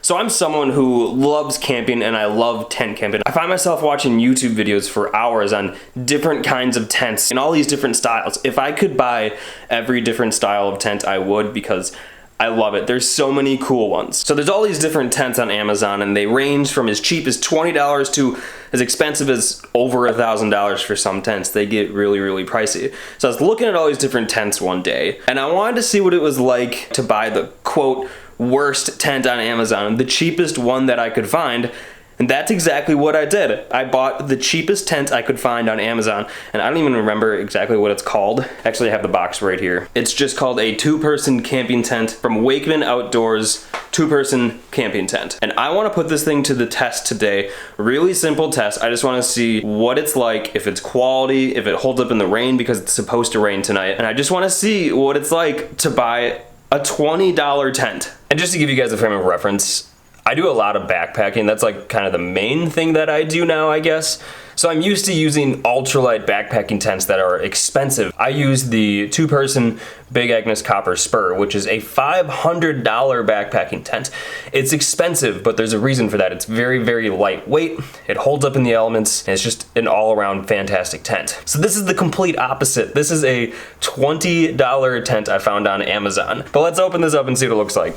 So I'm someone who loves camping and I love tent camping. I find myself watching YouTube videos for hours on different kinds of tents and all these different styles. If I could buy every different style of tent, I would, because I love it. There's so many cool ones. So there's all these different tents on Amazon, and they range from as cheap as $20 to as expensive as over $1,000 for some tents. They get really, really pricey. So I was looking at all these different tents one day, and I wanted to see what it was like to buy the, quote, worst tent on Amazon, the cheapest one that I could find. And that's exactly what I did. I bought the cheapest tent I could find on Amazon, and I don't even remember exactly what it's called. Actually, I have the box right here. It's just called a 2-person camping tent from Wakeman Outdoors 2-person camping tent. And I want to put this thing to the test today. Really simple test. I just want to see what it's like, if it's quality, if it holds up in the rain, because it's supposed to rain tonight. And I just want to see what it's like to buy a $20 tent. And just to give you guys a frame of reference, I do a lot of backpacking. That's like kind of the main thing that I do now, I guess. So I'm used to using ultralight backpacking tents that are expensive. I use the 2-person Big Agnes Copper Spur, which is a $500 backpacking tent. It's expensive, but there's a reason for that. It's very, very lightweight. It holds up in the elements, and it's just an all-around fantastic tent. So this is the complete opposite. This is a $20 tent I found on Amazon. But let's open this up and see what it looks like.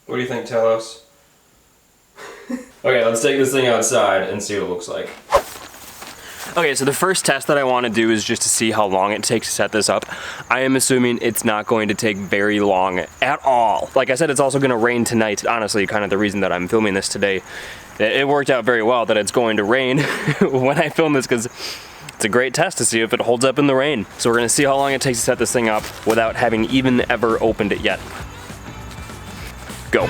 What do you think, Telos? Okay, let's take this thing outside and see what it looks like. Okay, so the first test that I want to do is just to see how long it takes to set this up. I am assuming it's not going to take very long at all. Like I said, it's also going to rain tonight. Honestly, kind of the reason that I'm filming this today. It worked out very well that it's going to rain when I film this, because it's a great test to see if it holds up in the rain. So we're going to see how long it takes to set this thing up without having even ever opened it yet. Go.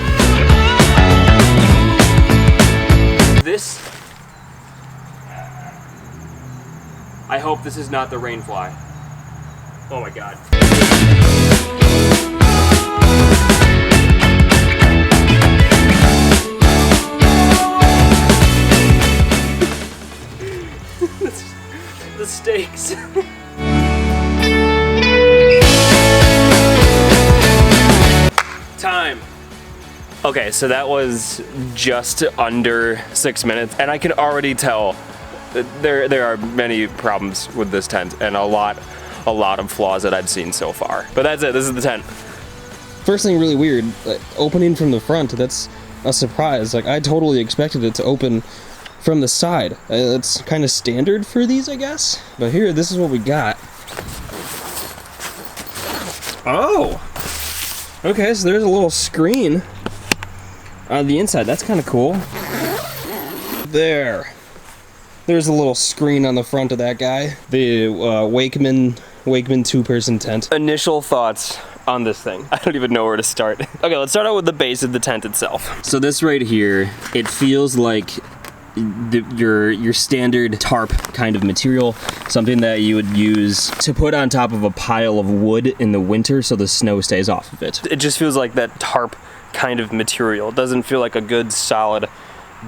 This, I hope this is not the rain fly. Oh my god. The stakes. Time. Okay, so that was just under 6 minutes, and I can already tell that there are many problems with this tent, and a lot of flaws that I've seen so far. But that's it, this is the tent. First thing really weird, opening from the front, that's a surprise. Like, I totally expected it to open from the side. It's kind of standard for these, I guess. But here, this is what we got. Oh! Okay, so there's a little screen on the inside. That's kind of cool. There's a little screen on the front of that guy. The Wakeman 2-person tent. Initial thoughts on this thing. I don't even know where to start. Okay, let's start out with the base of the tent itself. So this right here, it feels like your standard tarp kind of material, something that you would use to put on top of a pile of wood in the winter so the snow stays off of it. It just feels like that tarp kind of material. It doesn't feel like a good solid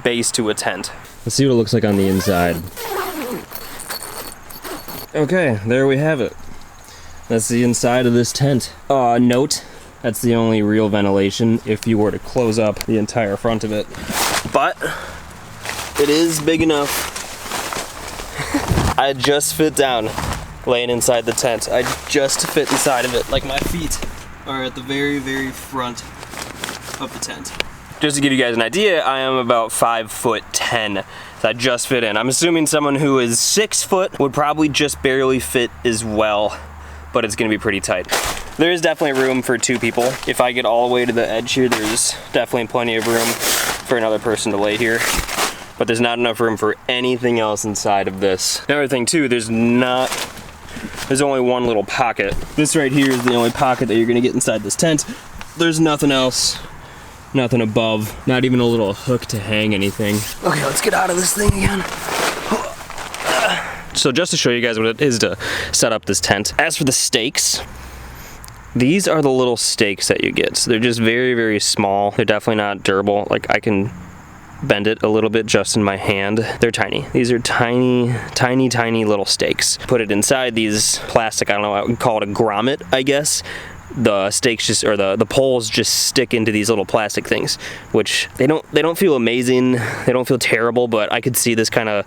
base to a tent. Let's see what it looks like on the inside. Okay, there we have it. That's the inside of this tent. Note, that's the only real ventilation if you were to close up the entire front of it. But it is big enough. I just fit down laying inside the tent. I just fit inside of it. Like, my feet are at the very, very front of the tent. Just to give you guys an idea, I am about 5'10", so I just fit in. I'm assuming someone who is 6 foot would probably just barely fit as well, but it's gonna be pretty tight. There is definitely room for 2 people. If I get all the way to the edge here, there's definitely plenty of room for another person to lay here. But there's not enough room for anything else inside of this. Another thing too, there's only one little pocket. This right here is the only pocket that you're gonna get inside this tent. There's nothing else, nothing above, not even a little hook to hang anything. Okay, let's get out of this thing again. So just to show you guys what it is to set up this tent. As for the stakes, these are the little stakes that you get. So they're just very, very small. They're definitely not durable. Like, I can bend it a little bit just in my hand. They're tiny. These are tiny, tiny, tiny little stakes. Put it inside these plastic, I don't know, I would call it a grommet, I guess. The stakes just, or the poles just stick into these little plastic things, which they don't feel amazing, they don't feel terrible, but I could see this I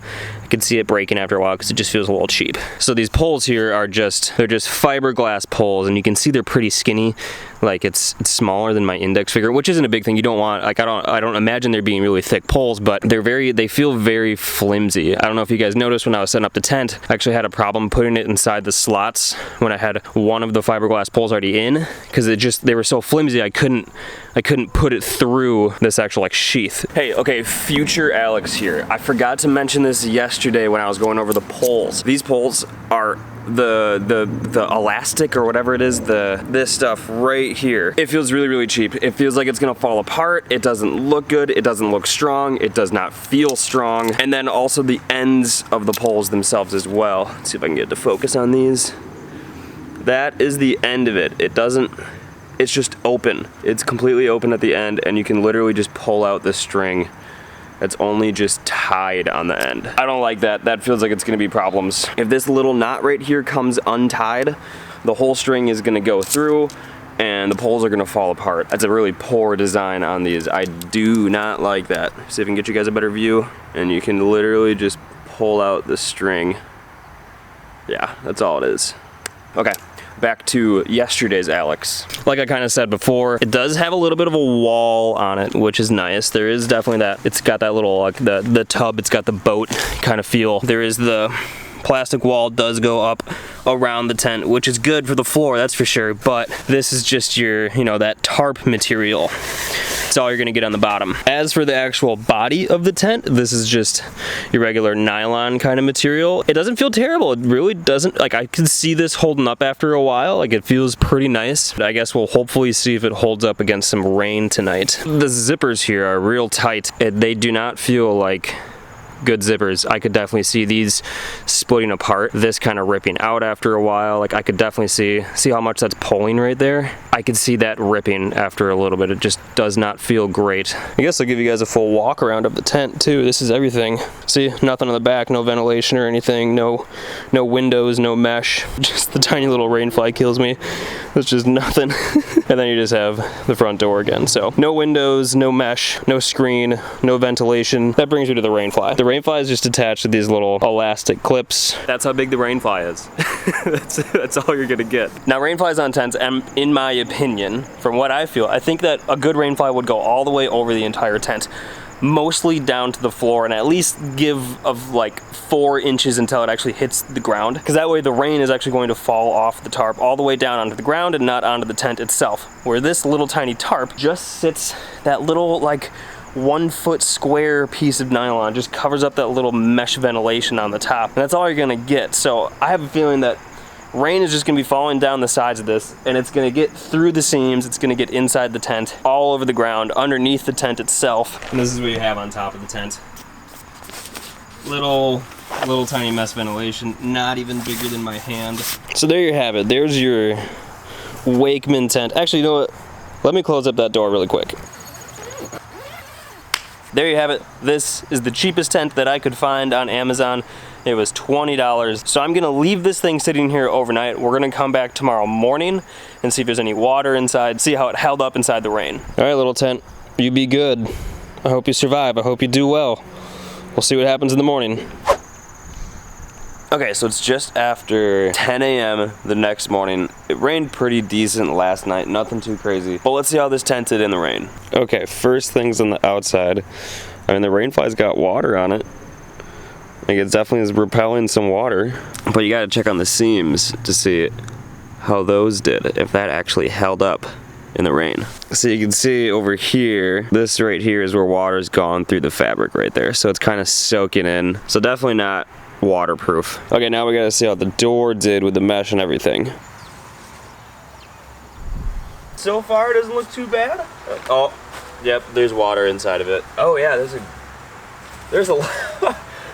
could see it breaking after a while because it just feels a little cheap. So these poles here are they're just fiberglass poles, and you can see they're pretty skinny. Like it's smaller than my index finger, which isn't a big thing. You don't want, like, I don't imagine there being really thick poles, but they feel very flimsy. I don't know if you guys noticed when I was setting up the tent, I actually had a problem putting it inside the slots when I had one of the fiberglass poles already in, because they were so flimsy I couldn't put it through this actual like sheath. Hey, okay, future Alex here. I forgot to mention this yesterday when I was going over the poles. These poles are the elastic or whatever it is, this stuff right here. It feels really cheap. It feels like it's gonna fall apart. It doesn't look good. It doesn't look strong. It does not feel strong. And then also the ends of the poles themselves as well. Let's see if I can get it to focus on these. That is the end of it. It's just open. It's completely open at the end, and you can literally just pull out the string. It's only just tied on the end. I don't like that. That feels like it's gonna be problems. If this little knot right here comes untied, the whole string is gonna go through and the poles are gonna fall apart. That's a really poor design on these. I do not like that. See if I can get you guys a better view, and you can literally just pull out the string. Yeah, that's all it is. Okay. Back to yesterday's Alex. Like I kind of said before, it does have a little bit of a wall on it, which is nice. There is definitely that. It's got that little, like the tub, it's got the boat kind of feel. There is the plastic wall does go up around the tent, which is good for the floor, that's for sure. But this is just your, that tarp material. It's all you're gonna get on the bottom. As for the actual body of the tent, this is just your regular nylon kind of material. It doesn't feel terrible. It really doesn't. Like, I can see this holding up after a while. Like, it feels pretty nice. I guess we'll hopefully see if it holds up against some rain tonight. The zippers here are real tight. They do not feel like good zippers. I could definitely see these splitting apart, this kind of ripping out after a while. Like, I could definitely see how much that's pulling right there. I could see that ripping after a little bit. It just does not feel great. I guess I'll give you guys a full walk around of the tent too. This is everything. See, nothing on the back, no ventilation or anything, no windows, no mesh. Just the tiny little rainfly kills me. It's just nothing. And then you just have the front door again. So no windows, no mesh, no screen, no ventilation. That brings me to the rainfly. The rainfly is just attached to these little elastic clips. That's how big the rainfly is. that's all you're gonna get. Now, rainflies on tents, and in my opinion, from what I feel, I think that a good rainfly would go all the way over the entire tent, mostly down to the floor, and at least give of like 4 inches until it actually hits the ground, because that way the rain is actually going to fall off the tarp all the way down onto the ground and not onto the tent itself, where this little tiny tarp just sits, that little like 1 foot square piece of nylon just covers up that little mesh ventilation on the top, and that's all you're gonna get. So I have a feeling that rain is just gonna be falling down the sides of this, and it's gonna get through the seams, it's gonna get inside the tent, all over the ground, underneath the tent itself. And this is what you have on top of the tent. Little tiny mesh ventilation, not even bigger than my hand. So there you have it. There's your Wakeman tent. Actually, you know what? Let me close up that door really quick. There you have it. This is the cheapest tent that I could find on Amazon. It was $20. So I'm gonna leave this thing sitting here overnight. We're gonna come back tomorrow morning and see if there's any water inside, see how it held up inside the rain. All right, little tent, you be good. I hope you survive. I hope you do well. We'll see what happens in the morning. Okay, so it's just after 10 a.m. the next morning. It rained pretty decent last night, nothing too crazy. But let's see how this tent did in the rain. Okay, first things on the outside. I mean, the rainfly's got water on it. Like, it definitely is repelling some water. But you gotta check on the seams to see how those did, if that actually held up in the rain. So you can see over here, this right here is where water's gone through the fabric right there. So it's kind of soaking in. So definitely not waterproof. Okay, now we gotta see how the door did with the mesh and everything. So far, it doesn't look too bad. Oh, yep, there's water inside of it. Oh yeah, there's a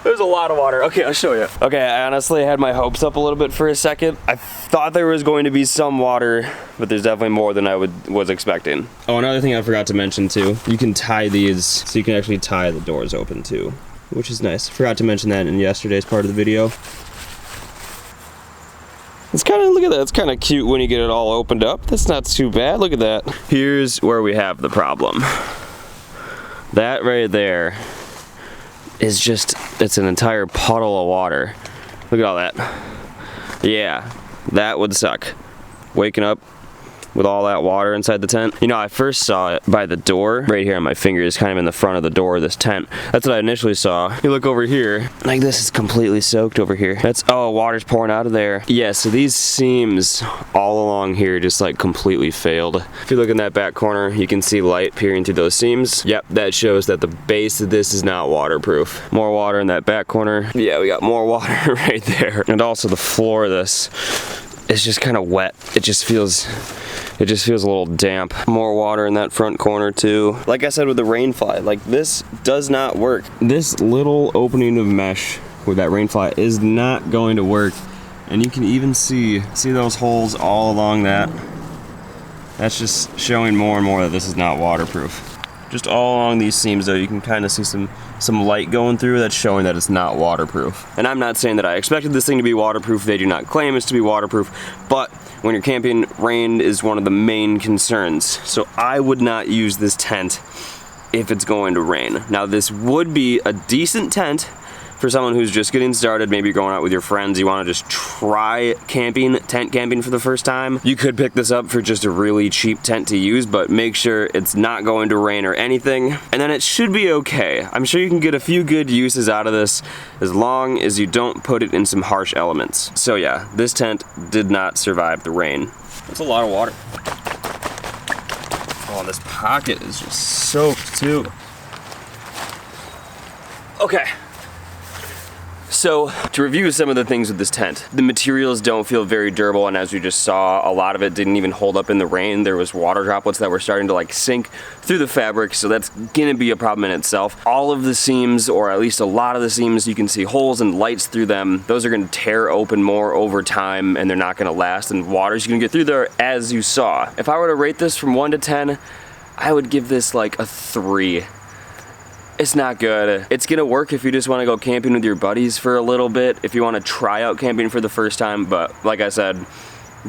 There's a lot of water. Okay, I'll show you. Okay, I honestly had my hopes up a little bit for a second. I thought there was going to be some water, but there's definitely more than I was expecting. Oh, another thing I forgot to mention too, you can tie these, so you can actually tie the doors open too, which is nice. Forgot to mention that in yesterday's part of the video. It's kind of, look at that, it's kind of cute when you get it all opened up. That's not too bad, look at that. Here's where we have the problem. That right there is just, it's an entire puddle of water. Look at all that. Yeah, that would suck. Waking up with all that water inside the tent. You know, I first saw it by the door, right here on my fingers, kind of in the front of the door of this tent. That's what I initially saw. You look over here, like this is completely soaked over here. That's, oh, water's pouring out of there. Yeah, so these seams all along here just like completely failed. If you look in that back corner, you can see light peering through those seams. Yep, that shows that the base of this is not waterproof. More water in that back corner. Yeah, we got more water right there. And also the floor of this is just kind of wet. It just feels a little damp. More water in that front corner too. Like I said with the rain fly, like this does not work. This little opening of mesh with that rain fly is not going to work. And you can even see those holes all along that. That's just showing more and more that this is not waterproof. Just all along these seams though, you can kind of see some light going through that's showing that it's not waterproof. And I'm not saying that I expected this thing to be waterproof. They do not claim it's to be waterproof, but when you're camping, rain is one of the main concerns. So I would not use this tent if it's going to rain. Now this would be a decent tent for someone who's just getting started. Maybe you're going out with your friends, you want to just try tent camping for the first time. You could pick this up for just a really cheap tent to use, but make sure it's not going to rain or anything, and then it should be okay. I'm sure you can get a few good uses out of this as long as you don't put it in some harsh elements. So yeah, this tent did not survive the rain. That's a lot of water. Oh, this pocket is just soaked too. Okay. So, to review some of the things with this tent, the materials don't feel very durable, and as we just saw, a lot of it didn't even hold up in the rain. There was water droplets that were starting to like sink through the fabric, so that's gonna be a problem in itself. All of the seams, or at least a lot of the seams, you can see holes and lights through them. Those are gonna tear open more over time, and they're not gonna last, and water's gonna get through there as you saw. If I were to rate this from 1 to 10, I would give this like a 3. It's not good. It's gonna work if you just wanna go camping with your buddies for a little bit, if you wanna try out camping for the first time, but like I said,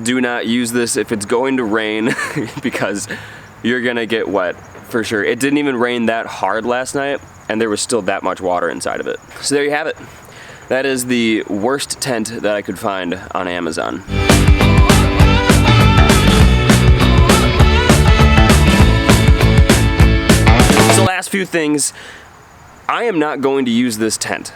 do not use this if it's going to rain because you're gonna get wet for sure. It didn't even rain that hard last night, and there was still that much water inside of it. So there you have it. That is the worst tent that I could find on Amazon. So last few things, I am not going to use this tent.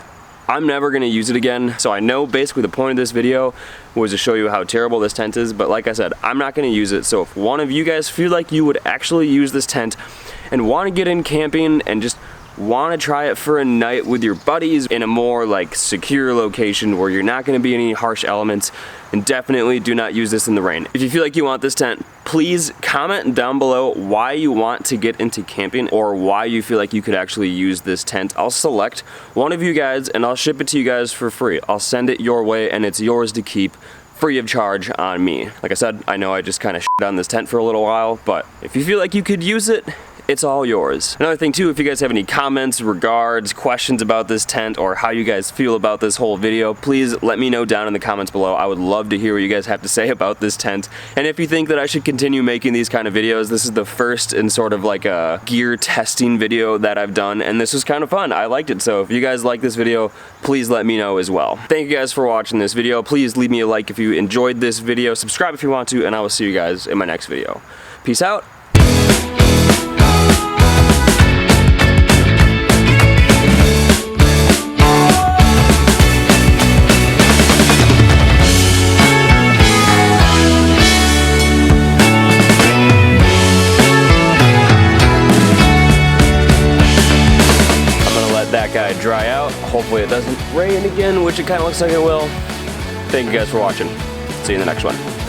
I'm never gonna use it again. So I know basically the point of this video was to show you how terrible this tent is, but like I said, I'm not gonna use it. So if one of you guys feel like you would actually use this tent and wanna get in camping and just wanna try it for a night with your buddies in a more like secure location where you're not gonna be any harsh elements, and definitely do not use this in the rain. If you feel like you want this tent, please comment down below why you want to get into camping or why you feel like you could actually use this tent. I'll select one of you guys and I'll ship it to you guys for free. I'll send it your way and it's yours to keep free of charge on me. Like I said, I know I just kind of shit on this tent for a little while, but if you feel like you could use it, it's all yours. Another thing too, if you guys have any comments, regards, questions about this tent, or how you guys feel about this whole video, please let me know down in the comments below. I would love to hear what you guys have to say about this tent. And if you think that I should continue making these kind of videos, this is the first in sort of like a gear testing video that I've done, and this was kind of fun. I liked it, so if you guys like this video, please let me know as well. Thank you guys for watching this video. Please leave me a like if you enjoyed this video, subscribe if you want to, and I will see you guys in my next video. Peace out. That guy dry out. Hopefully it doesn't rain again, which it kind of looks like it will. Thank you guys for watching. See you in the next one.